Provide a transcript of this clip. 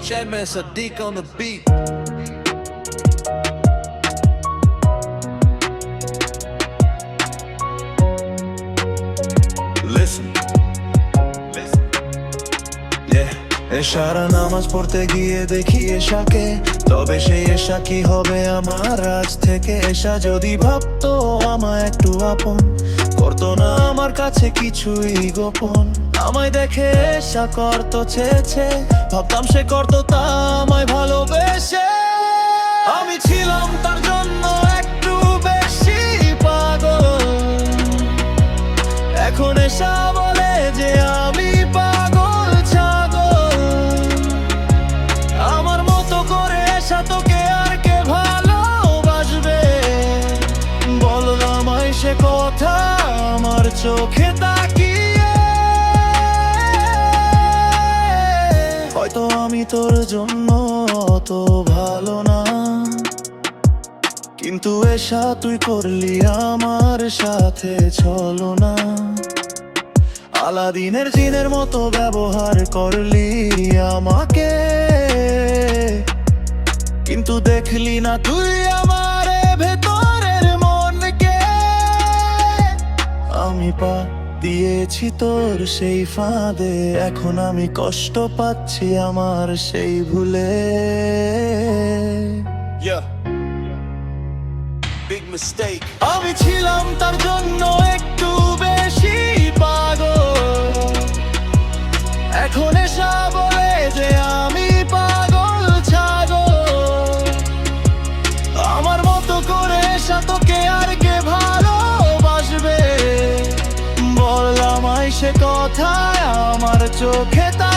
Chairman Sadiq on the beat. Listen, yeah. এশারা নামাজ পড়তে গিয়ে দেখি এশাকে, তবে সেই এশা কি হবে আমার আজ থেকে? এশা যদি ভাবতো আমায় একটু আপন, করতো না আমার কাছে কিছুই গোপন। আমায় দেখে এশা করতো চেয়েছে, ভাবতাম সে করতো তা আমায় ভালোবেসে। আমি ছিলাম তার জন্য একটু বেশি পাগল, এখন এশা বলে যে আমি পাগল ছাগল। আমার মতো করে এশা তোকে আর কে ভালোবাসবে? বললাম আমায় সে কথা আমার চোখে তাকিয়ে। হয়তো আমি তোর জন্য অত ভালো না, কিন্তু এশা তুই করলি আমার সাথে চলো না। আলাদিনের জিনের মতো ব্যবহার করলি আমাকে, কিন্তু দেখলি না তুই আমার ভেতরের মনকে। আমি পা দিয়েছি তোর সেই ফাঁদে, এখন আমি কষ্ট পাচ্ছি আমার সেই ভুলে। Yeah. Big mistake. আমি ছিলাম তার জন্য একটু বেশি পাগল, এখন এসা বলে যে আমি পাগল ছাগল। আমার মতো করে এসা তোকে আর কে ভালোবাসবে? বললাম আই সে কথা আমার চোখে তা